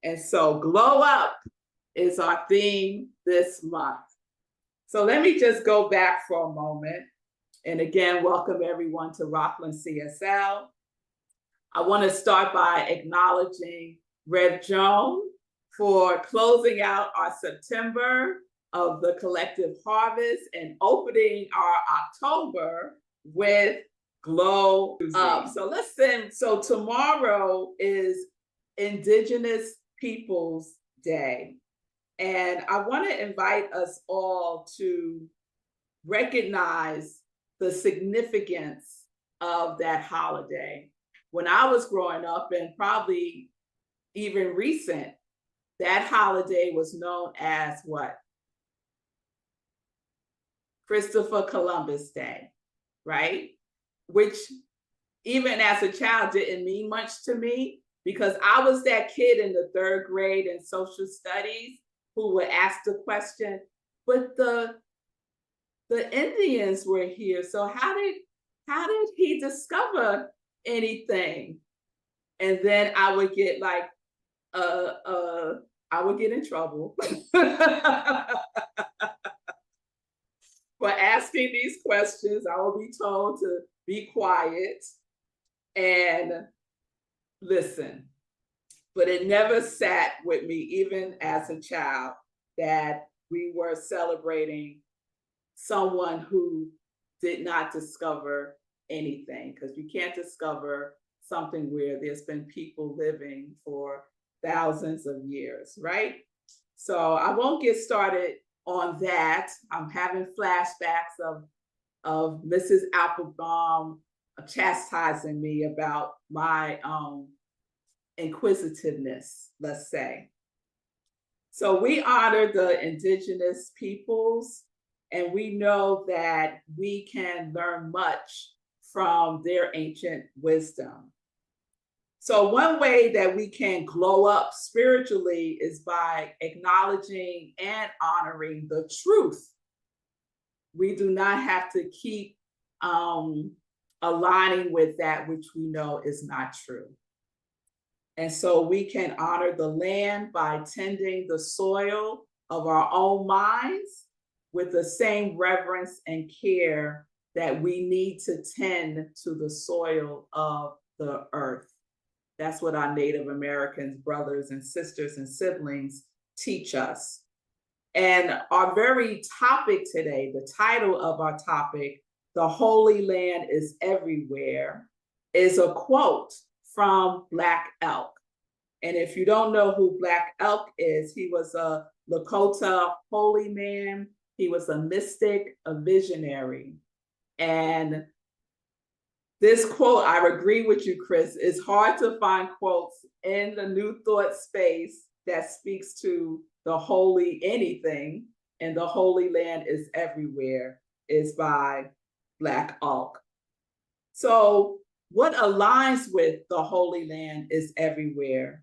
And so glow up is our theme this month. So let me just go back for a moment. And again, welcome everyone to Rockland CSL. I want to start by acknowledging Rev Joan for closing out our September of the collective harvest and opening our October with Glow Up. So listen, so tomorrow is Indigenous Peoples Day. And I want to invite us all to recognize the significance of that holiday. When I was growing up, and probably even recent, that holiday was known as what? Christopher Columbus Day, right? Which even as a child didn't mean much to me, because I was that kid in the 3rd grade in social studies who would ask the question, but the Indians were here, so how did he discover anything? And then I would get like, I would get in trouble for asking these questions. I will be told to be quiet and listen. But it never sat with me, even as a child, that we were celebrating someone who did not discover anything, because you can't discover something where there's been people living for thousands of years, right? So I won't get started on that. I'm having flashbacks of Mrs. Applebaum chastising me about my inquisitiveness, let's say. So we honor the Indigenous peoples, and we know that we can learn much from their ancient wisdom. So one way that we can glow up spiritually is by acknowledging and honoring the truth. We do not have to keep aligning with that which we know is not true. And so we can honor the land by tending the soil of our own minds with the same reverence and care that we need to tend to the soil of the earth. That's what our Native Americans, brothers and sisters and siblings teach us. And our very topic today, the title of our topic, "The Holy Land is Everywhere," is a quote from Black Elk. And if you don't know who Black Elk is, he was a Lakota holy man. He was a mystic, a visionary. And this quote, I agree with you, Chris, it's hard to find quotes in the New Thought space that speaks to the holy anything, and the Holy Land is Everywhere is by Black Elk. So what aligns with the Holy Land is Everywhere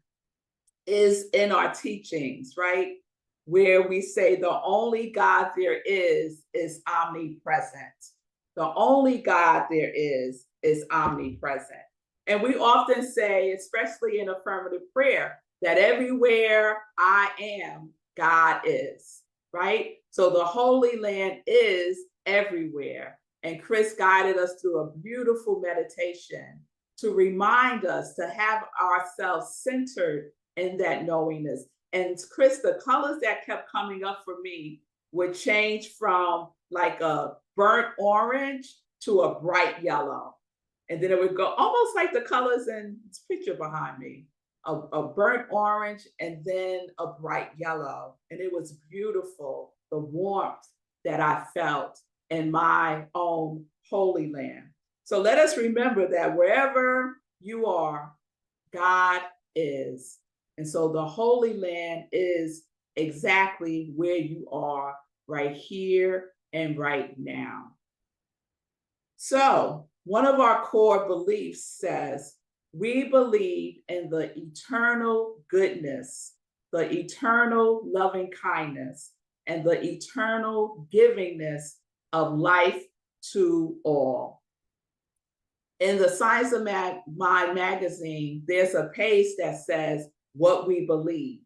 is in our teachings, right? Where we say the only God there is omnipresent. The only God there is omnipresent. And we often say, especially in affirmative prayer, that everywhere I am, God is, right? So the Holy Land is everywhere. And Chris guided us through a beautiful meditation to remind us to have ourselves centered in that knowingness. And Chris, the colors that kept coming up for me would change from like a burnt orange to a bright yellow. And then it would go almost like the colors in this picture behind me, a burnt orange and then a bright yellow. And it was beautiful, the warmth that I felt in my own Holy Land. So let us remember that wherever you are, God is. And so the Holy Land is exactly where you are right here and right now. So one of our core beliefs says, we believe in the eternal goodness, the eternal loving kindness, and the eternal givingness of life to all. In the Science of Mind magazine, there's a page that says, what we believe.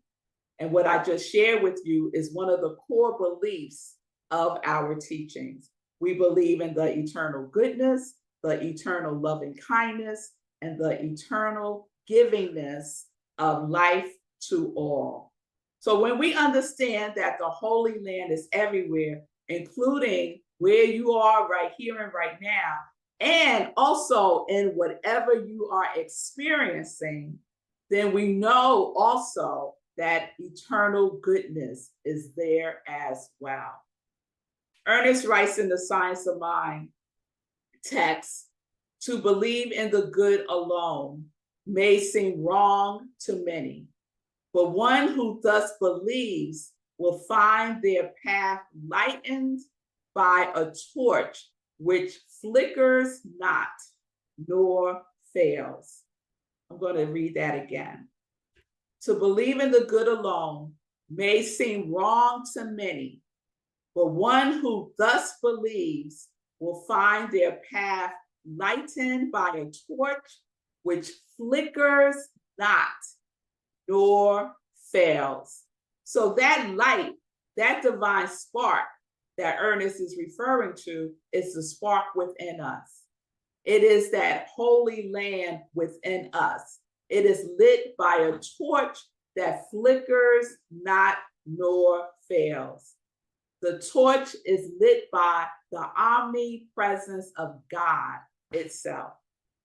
And what I just shared with you is one of the core beliefs of our teachings. We believe in the eternal goodness, the eternal loving kindness, and the eternal givingness of life to all. So when we understand that the Holy Land is everywhere, including where you are right here and right now, and also in whatever you are experiencing, then we know also that eternal goodness is there as well. Ernest writes in the Science of Mind text, to believe in the good alone may seem wrong to many, but one who thus believes will find their path lightened by a torch which flickers not nor fails. I'm going to read that again. To believe in the good alone may seem wrong to many, but one who thus believes will find their path lightened by a torch which flickers not nor fails. So that light, that divine spark that Ernest is referring to, is the spark within us. It is that holy land within us. It is lit by a torch that flickers not nor fails. The torch is lit by the omnipresence of God itself.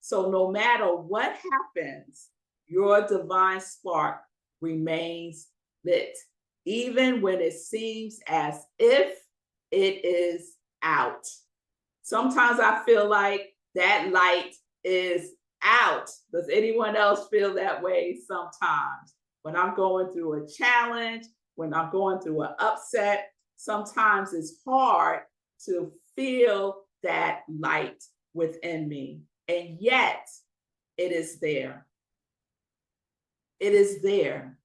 So no matter what happens, your divine spark remains lit, even when it seems as if it is out. Sometimes I feel like that light is out. Does anyone else feel that way sometimes? When I'm going through a challenge, when I'm going through an upset, sometimes it's hard to feel that light within me. And yet, it is there. It is there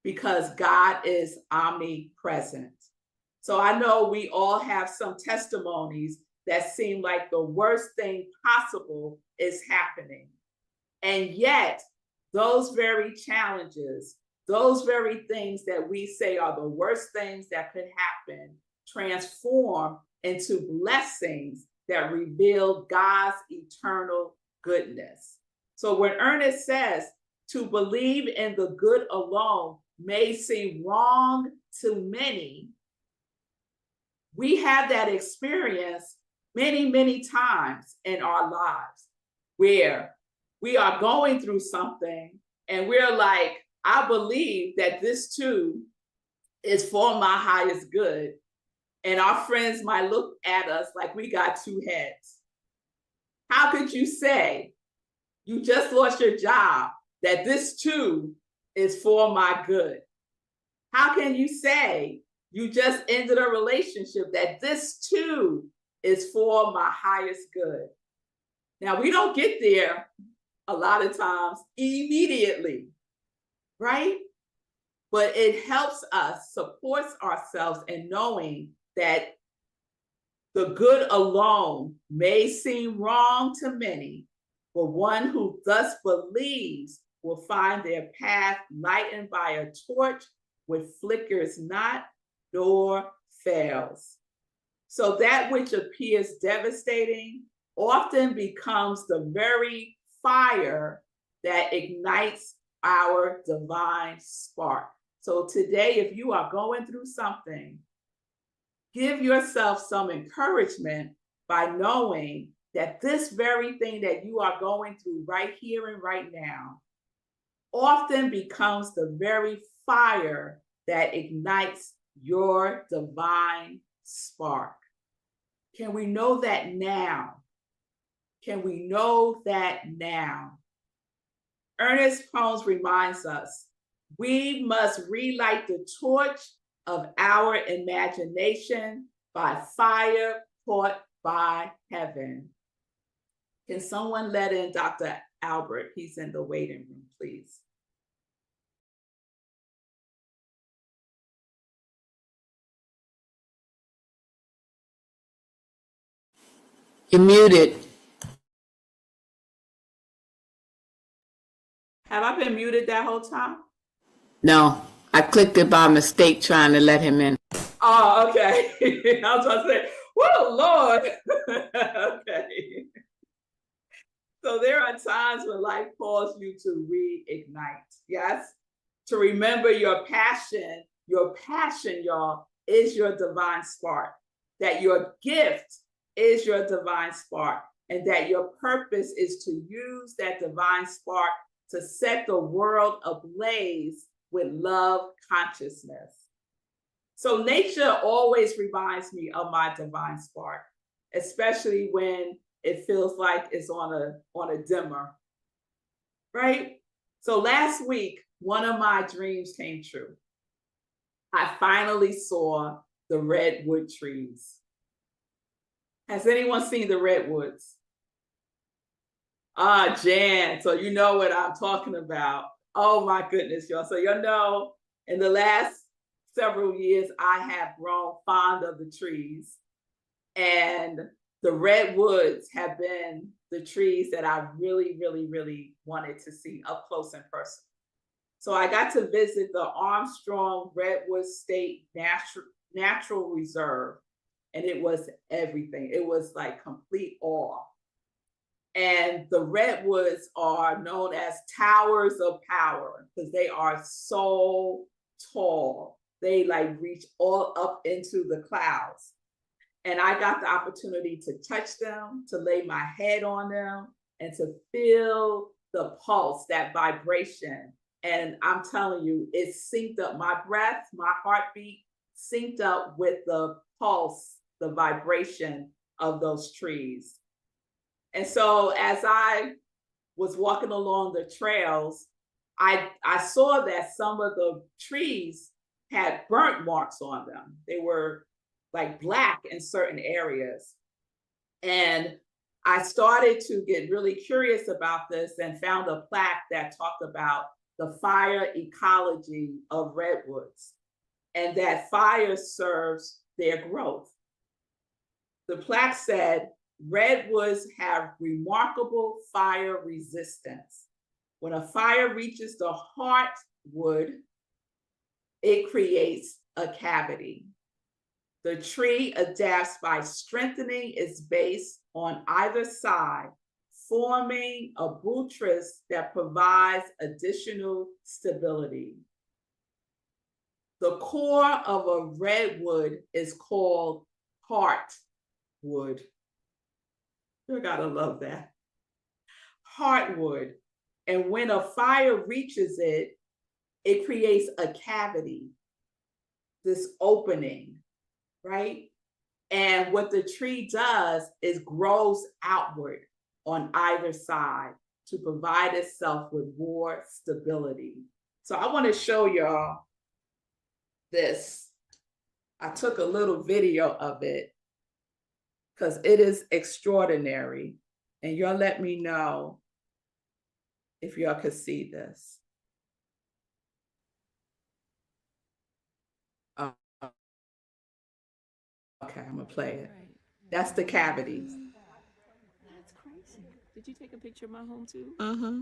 because God is omnipresent. So I know we all have some testimonies that seem like the worst thing possible is happening. And yet, those very challenges, those very things that we say are the worst things that could happen, transform into blessings that reveal God's eternal goodness. So when Ernest says to believe in the good alone may seem wrong to many, we have that experience many, many times in our lives where we are going through something and we're like, I believe that this too is for my highest good. And our friends might look at us like we got two heads. How could you say you just lost your job, that this too is for my good? How can you say you just ended a relationship, that this too is for my highest good? Now, we don't get there a lot of times immediately, right? But it helps us, supports ourselves in knowing that the good alone may seem wrong to many, but one who thus believes will find their path lightened by a torch which flickers not nor fails. So that which appears devastating often becomes the very fire that ignites our divine spark. So today, if you are going through something, give yourself some encouragement by knowing that this very thing that you are going through right here and right now often becomes the very fire that ignites your divine spark. Can we know that now? Can we know that now? Ernest Holmes reminds us, we must relight the torch of our imagination by fire caught by heaven. Can someone let in Dr. Albert? He's in the waiting room, please. You're muted. Have I been muted that whole time? No, I clicked it by mistake trying to let him in. Oh, okay. I was about to say, whoa, Lord. Okay. So there are times when life calls you to reignite. Yes. To remember your passion, y'all, is your divine spark. That your gift is your divine spark. And that your purpose is to use that divine spark to set the world ablaze with love consciousness. So nature always reminds me of my divine spark, especially when it feels like it's on a dimmer, right? So last week, one of my dreams came true. I finally saw the redwood trees. Has anyone seen the redwoods? Ah, Jan, so you know what I'm talking about. Oh my goodness, y'all. So you know, in the last several years, I have grown fond of the trees. And the redwoods have been the trees that I really, really, really wanted to see up close and personal. So I got to visit the Armstrong Redwood State Natural Reserve, and it was everything. It was like complete awe. And the redwoods are known as towers of power because they are so tall. They like reach all up into the clouds. And I got the opportunity to touch them, to lay my head on them, and to feel the pulse, that vibration. And I'm telling you, it synced up my breath, my heartbeat synced up with the pulse, the vibration of those trees. And so as I was walking along the trails, I saw that some of the trees had burnt marks on them. They were like black in certain areas. And I started to get really curious about this and found a plaque that talked about the fire ecology of redwoods and that fire serves their growth. The plaque said, redwoods have remarkable fire resistance. When a fire reaches the heartwood, it creates a cavity. The tree adapts by strengthening its base on either side, forming a buttress that provides additional stability. The core of a redwood is called heartwood. You gotta love that. Heartwood. And when a fire reaches it, it creates a cavity, this opening, right? And what the tree does is grows outward on either side to provide itself with more stability. So I want to show y'all this. I took a little video of it because it is extraordinary. And y'all let me know if y'all could see this. Okay, I'm gonna play it. That's the cavities. That's crazy. Did you take a picture of my home too? Uh-huh.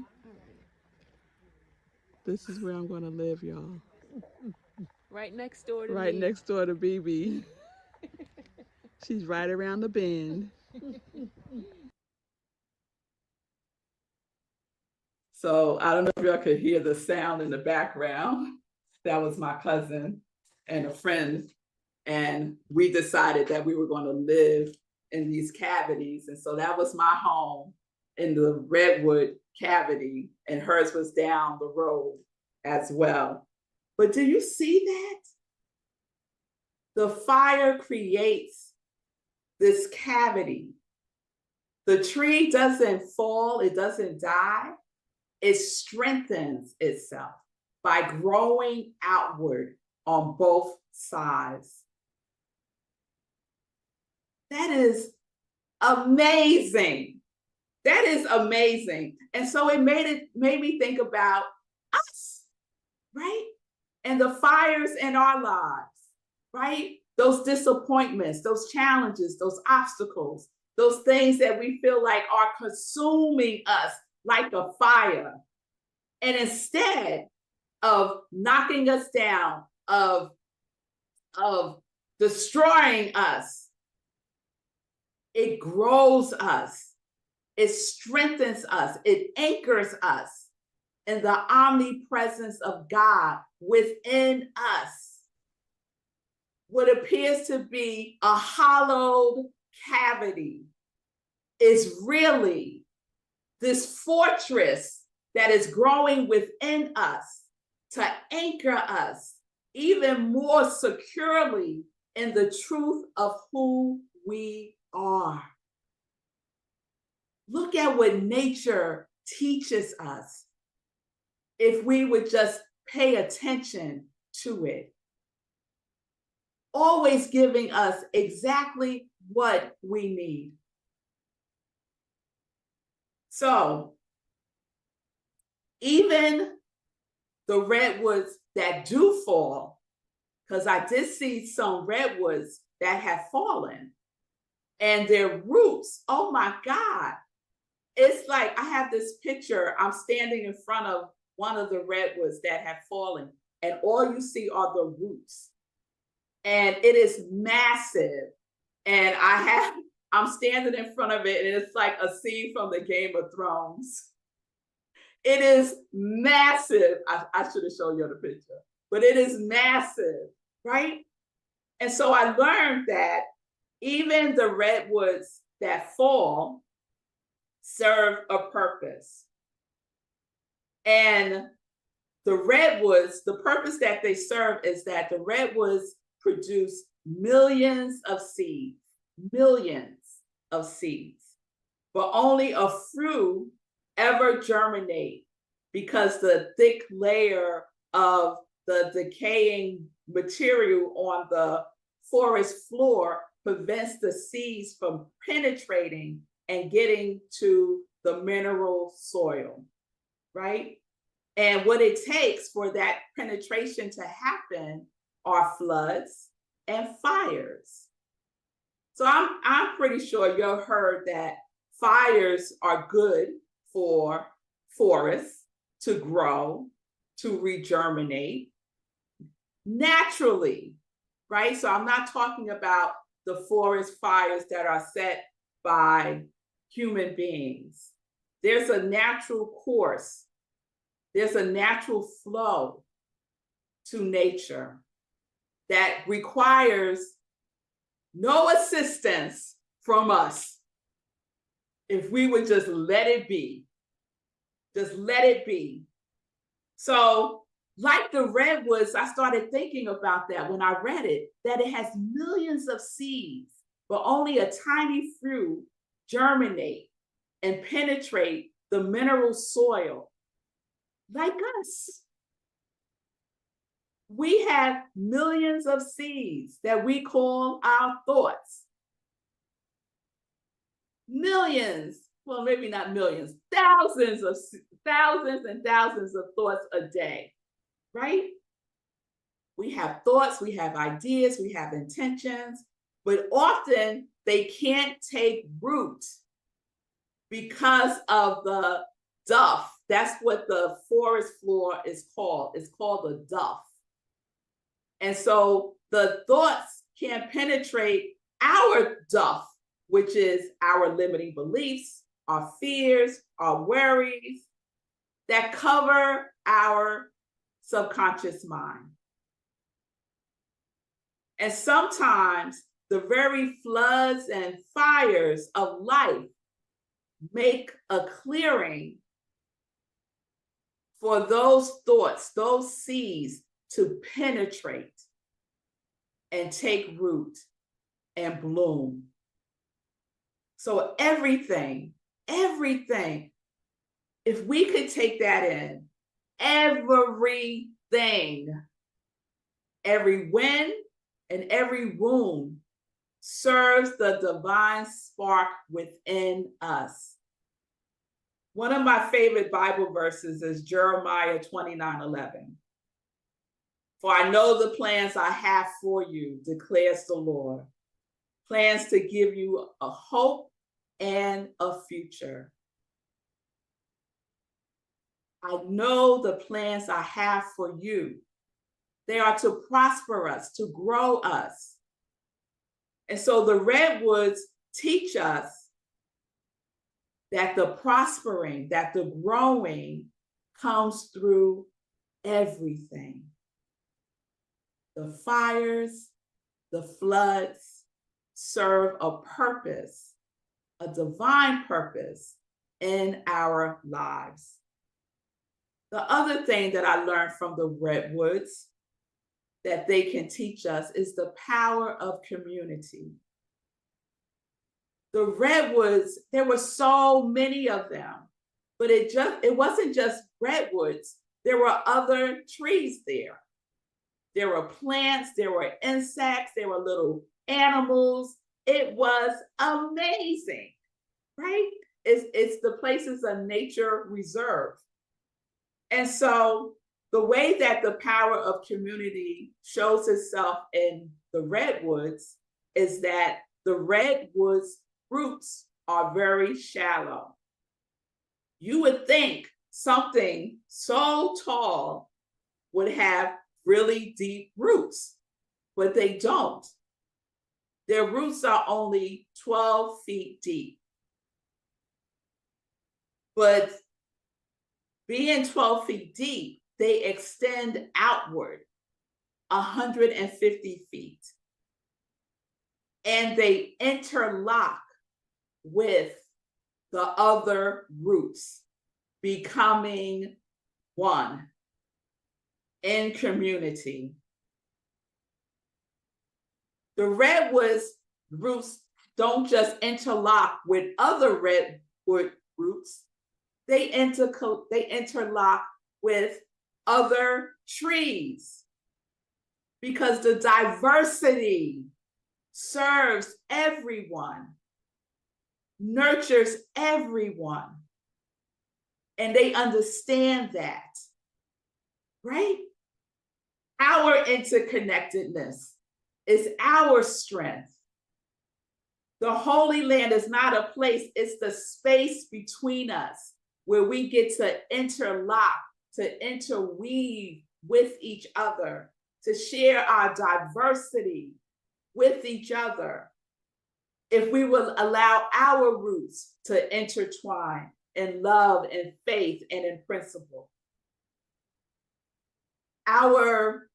This is where I'm gonna live, y'all. Right next door to Right me. next door to BB. She's right around the bend. So I don't know if y'all could hear the sound in the background. That was my cousin and a friend. And we decided that we were going to live in these cavities. And so that was my home in the redwood cavity, and hers was down the road as well. But do you see that? The fire creates this cavity. The tree doesn't fall, it doesn't die. It strengthens itself by growing outward on both sides. That is amazing. That is amazing. And so it made me think about us, right? And the fires in our lives, right? Those disappointments, those challenges, those obstacles, those things that we feel like are consuming us like a fire. And instead, of knocking us down, of destroying us. It grows us. It strengthens us. It anchors us in the omnipresence of God within us. What appears to be a hollowed cavity is really this fortress that is growing within us to anchor us even more securely in the truth of who we are. Look at what nature teaches us if we would just pay attention to it. Always giving us exactly what we need. So, even the redwoods that do fall, because I did see some redwoods that have fallen, and their roots, oh my God. It's like I have this picture, I'm standing in front of one of the redwoods that have fallen, and all you see are the roots. And it is massive. And I'm standing in front of it, and it's like a scene from the Game of Thrones. It is massive. I should have shown you the picture, but it is massive, right? And so I learned that even the redwoods that fall serve a purpose. And the redwoods, the purpose that they serve is that the redwoods produce millions of seeds, but only a few ever germinate because the thick layer of the decaying material on the forest floor prevents the seeds from penetrating and getting to the mineral soil, right? And what it takes for that penetration to happen are floods and fires. So I'm pretty sure you've heard that fires are good for forests to grow, to regerminate naturally, right? So I'm not talking about the forest fires that are set by human beings. There's a natural course. There's a natural flow to nature that requires no assistance from us if we would just let it be. Just let it be. So, like the redwoods, I started thinking about that when I read it, that it has millions of seeds, but only a tiny few germinate and penetrate the mineral soil, like us. We have millions of seeds that we call our thoughts. Millions, well, maybe not millions, thousands and thousands of thoughts a day, right? We have thoughts, we have ideas, we have intentions, but often they can't take root because of the duff. That's what the forest floor is called. It's called the duff. And so the thoughts can't penetrate our duff, which is our limiting beliefs, our fears, our worries that cover our subconscious mind. And sometimes the very floods and fires of life make a clearing for those thoughts, those seeds to penetrate and take root and bloom. So everything, if we could take that in, everything, every win and every wound serves the divine spark within us. One of my favorite Bible verses is Jeremiah 29:11. For I know the plans I have for you, declares the Lord. Plans to give you a hope and a future. I know the plans I have for you. They are to prosper us, to grow us. And so the redwoods teach us that the prospering, that the growing comes through everything. The fires, the floods serve a purpose, a divine purpose in our lives. The other thing that I learned from the redwoods that they can teach us is the power of community. The redwoods, there were so many of them, but it wasn't just redwoods. There were other trees there. There were plants, there were insects, there were little animals. It was amazing, right? It's the place is a nature reserve. And so the way that the power of community shows itself in the redwoods is that the redwoods roots are very shallow. You would think something so tall would have really deep roots, but they don't. Their roots are only 12 feet deep. But being 12 feet deep, they extend outward 150 feet. And they interlock with the other roots, becoming one in community. The redwoods roots don't just interlock with other redwood roots, they interlock with other trees because the diversity serves everyone, nurtures everyone, and they understand that, right? Our interconnectedness is our strength. The Holy Land is not a place, it's the space between us where we get to interlock, to interweave with each other, to share our diversity with each other. If we will allow our roots to intertwine in love and faith and in principle. Our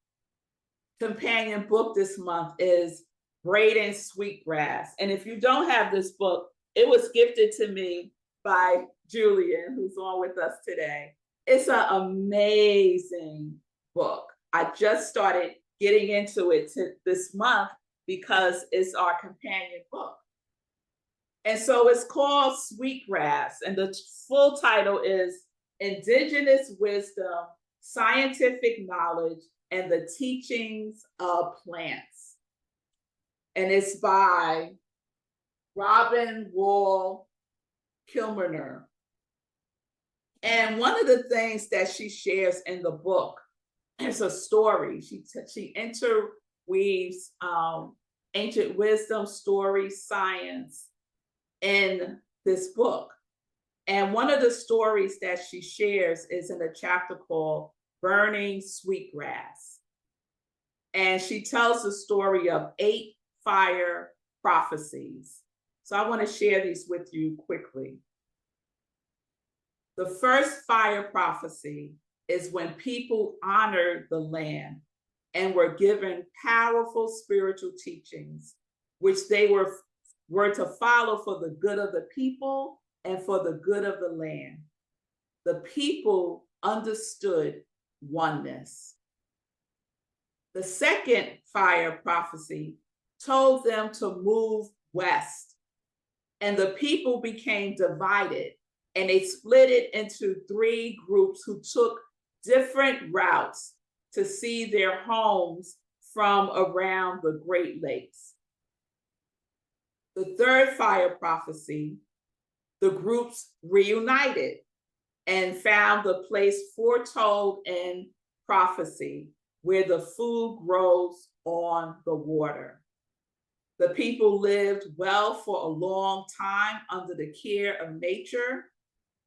companion book this month is Braiding Sweetgrass. And if you don't have this book, it was gifted to me by Julian, who's on with us today. It's an amazing book. I just started getting into it this month because it's our companion book. And so it's called Sweetgrass, and the full title is Indigenous Wisdom, Scientific Knowledge, and the Teachings of Plants. And it's by Robin Wall Kilmerner. And one of the things that she shares in the book is a story. She interweaves ancient wisdom, story, science in this book. And one of the stories that she shares is in a chapter called Burning Sweetgrass. And she tells the story of 8 fire prophecies. So I want to share these with you quickly. The first fire prophecy is when people honored the land and were given powerful spiritual teachings, which they were to follow for the good of the people and for the good of the land. The people understood oneness. The second fire prophecy told them to move west, and the people became divided, and they split it into 3 groups who took different routes to see their homes from around the Great Lakes. The third fire prophecy, the groups reunited and found the place foretold in prophecy where the food grows on the water. The people lived well for a long time under the care of nature,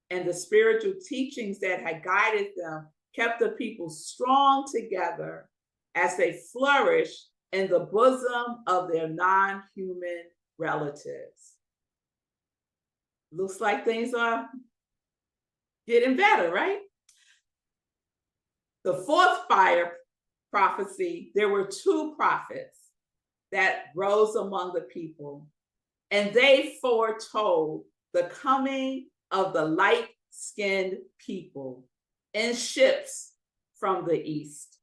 and the spiritual teachings that had guided them kept the people strong together as they flourished in the bosom of their non-human relatives. Looks like things are getting better, right? The fourth fire prophecy, there were two prophets that rose among the people, and they foretold the coming of the light-skinned people in ships from the east.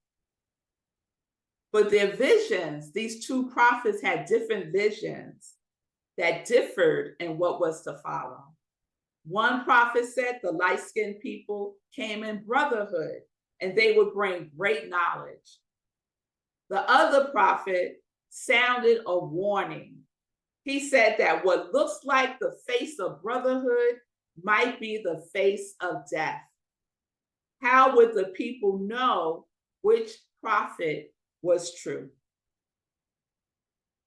But their visions, these two prophets had different visions that differed in what was to follow. One prophet said the light-skinned people came in brotherhood and they would bring great knowledge. The other prophet sounded a warning. He said that what looks like the face of brotherhood might be the face of death. How would the people know which prophet was true?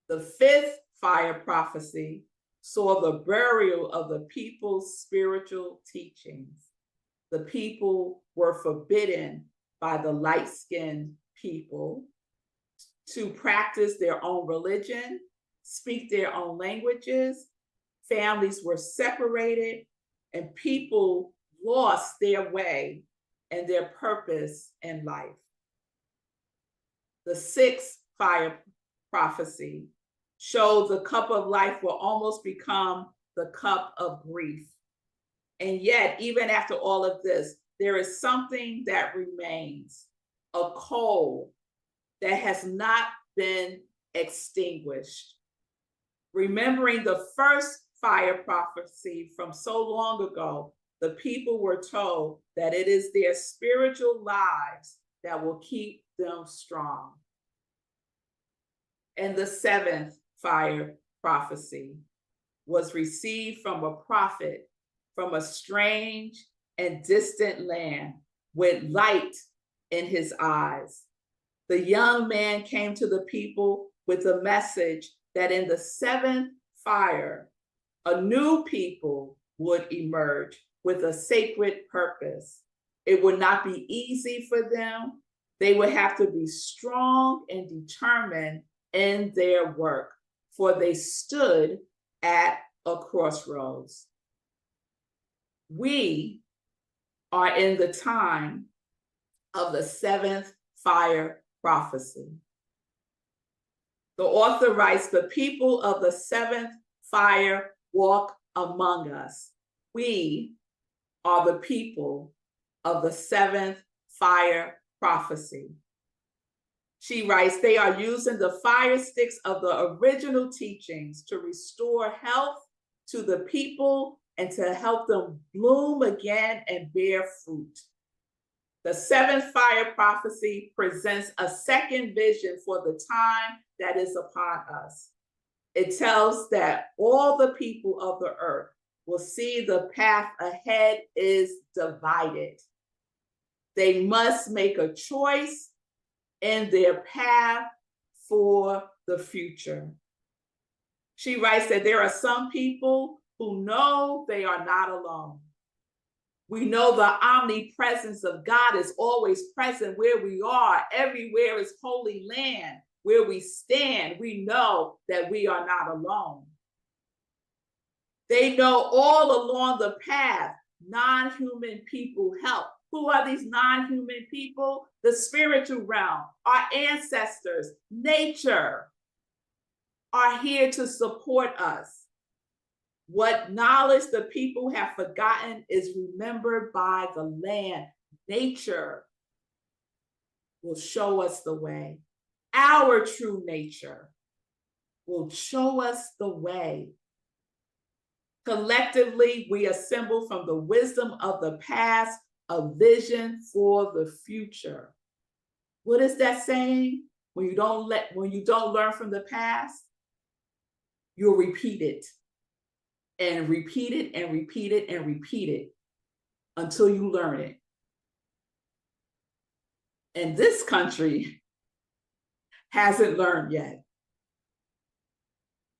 The fifth fire prophecy saw the burial of the people's spiritual teachings. The people were forbidden by the light-skinned people to practice their own religion, speak their own languages. Families were separated, and people lost their way and their purpose in life. The sixth fire prophecy showed the cup of life will almost become the cup of grief. And yet, even after all of this, there is something that remains, a coal that has not been extinguished. Remembering the first fire prophecy from so long ago, the people were told that it is their spiritual lives that will keep them strong. And the seventh fire prophecy was received from a prophet from a strange and distant land with light in his eyes. The young man came to the people with a message that in the seventh fire, a new people would emerge with a sacred purpose. It would not be easy for them. They would have to be strong and determined in their work, for they stood at a crossroads. We are in the time of the seventh fire prophecy. The author writes, the people of the seventh fire walk among us. We are the people of the seventh fire prophecy. She writes, they are using the fire sticks of the original teachings to restore health to the people and to help them bloom again and bear fruit. The seventh fire prophecy presents a second vision for the time that is upon us. It tells that all the people of the earth will see the path ahead is divided. They must make a choice in their path for the future. She writes that there are some people who know they are not alone. We know the omnipresence of God is always present where we are. Everywhere is holy land. Where we stand, we know that we are not alone. They know all along the path, non-human people help. Who are these non-human people? The spiritual realm, our ancestors, nature are here to support us. What knowledge the people have forgotten is remembered by the land. Nature will show us the way. Our true nature will show us the way. Collectively, we assemble from the wisdom of the past a vision for the future. What is that saying? When you don't learn from the past, you'll repeat it and repeat it and repeat it and repeat it until you learn it. And this country hasn't learned yet.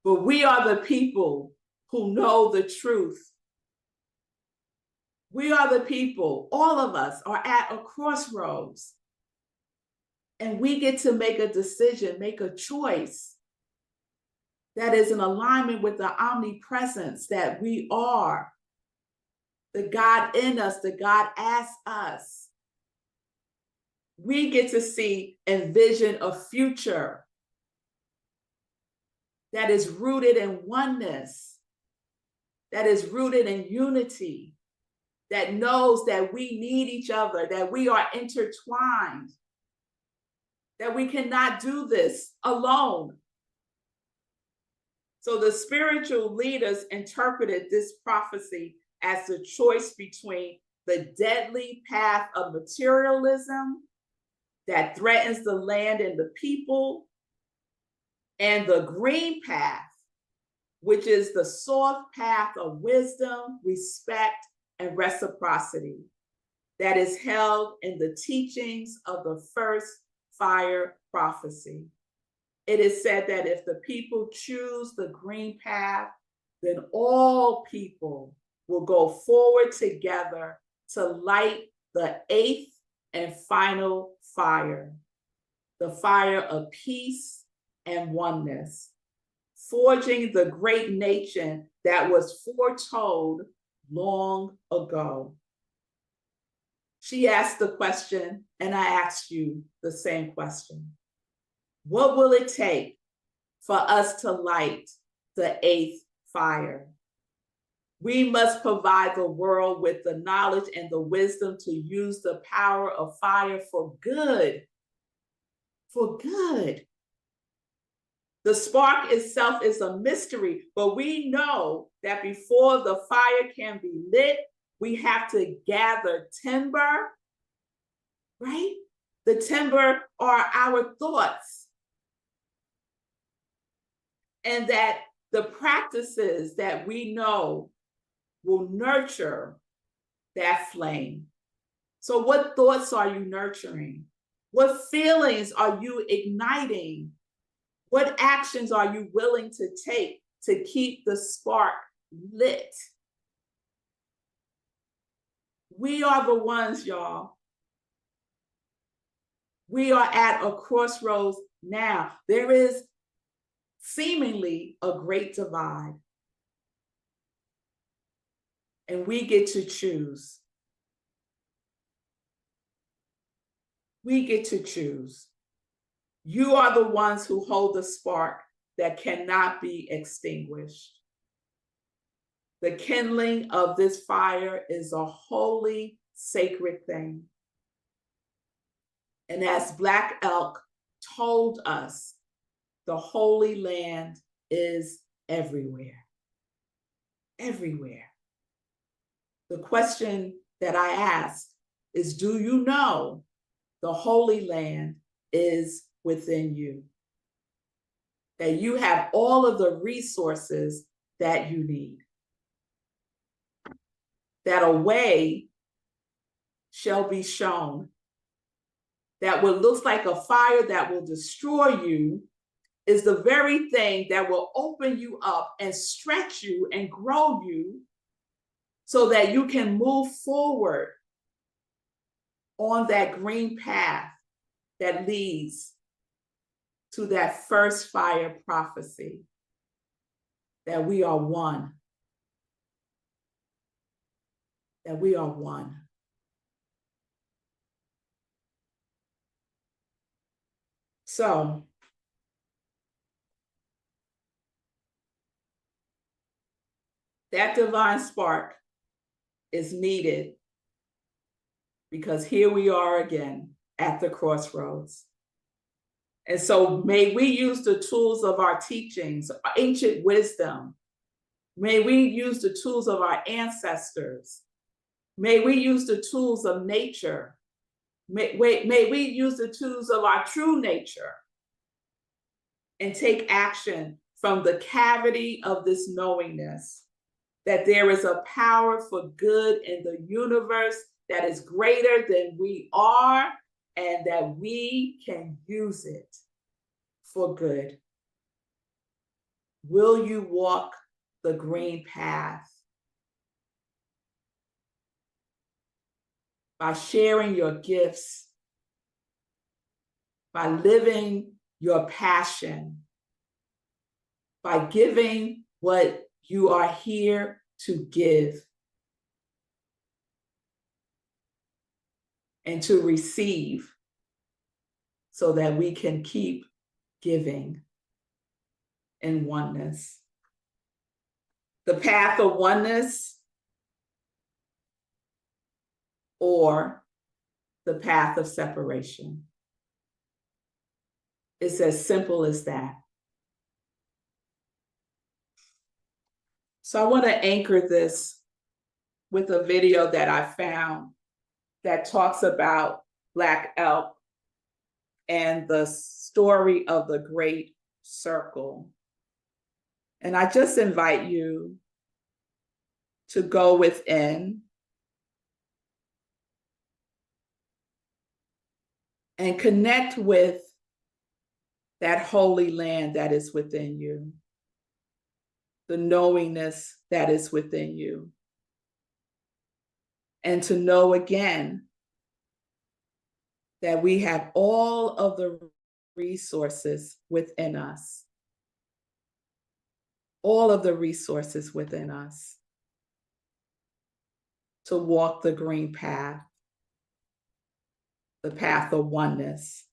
But we are the people who know the truth. We are the people, all of us are at a crossroads. And we get to make a decision, make a choice that is in alignment with the omnipresence that we are, the God in us, the God as us. We get to see and vision a future that is rooted in oneness, that is rooted in unity, that knows that we need each other, that we are intertwined, that we cannot do this alone. So the spiritual leaders interpreted this prophecy as the choice between the deadly path of materialism that threatens the land and the people, and the green path, which is the soft path of wisdom, respect, and reciprocity that is held in the teachings of the first fire prophecy. It is said that if the people choose the green path, then all people will go forward together to light the eighth and final fire, the fire of peace and oneness, forging the great nation that was foretold long ago. She asked the question, and I asked you the same question. What will it take for us to light the eighth fire? We must provide the world with the knowledge and the wisdom to use the power of fire for good. For good. The spark itself is a mystery, but we know that before the fire can be lit, we have to gather timber, right? The timber are our thoughts. And that the practices that we know will nurture that flame. So what thoughts are you nurturing? What feelings are you igniting? What actions are you willing to take to keep the spark lit? We are the ones, y'all. We are at a crossroads now. There is seemingly a great divide. And we get to choose. We get to choose. You are the ones who hold the spark that cannot be extinguished. The kindling of this fire is a holy, sacred thing. And as Black Elk told us, the Holy Land is everywhere. Everywhere. The question that I ask is, do you know the Holy Land is within you? That you have all of the resources that you need. That a way shall be shown. That what looks like a fire that will destroy you is the very thing that will open you up and stretch you and grow you so that you can move forward on that green path that leads to that first fire prophecy, that we are one. That we are one. So, that divine spark is needed because here we are again at the crossroads. And so may we use the tools of our teachings, ancient wisdom. May we use the tools of our ancestors. May we use the tools of nature. May we use the tools of our true nature and take action from the cavity of this knowingness that there is a power for good in the universe that is greater than we are, and that we can use it for good. Will you walk the green path? by sharing your gifts, by living your passion, by giving what you are here to give and to receive so that we can keep giving in oneness. The path of oneness or the path of separation. It's as simple as that. So I want to anchor this with a video that I found that talks about Black elk and the story of the Great Circle. And I just invite you to go within and connect with that holy land that is within you, the knowingness that is within you, and to know again that we have all of the resources within us, all of the resources within us to walk the green path, the path of oneness,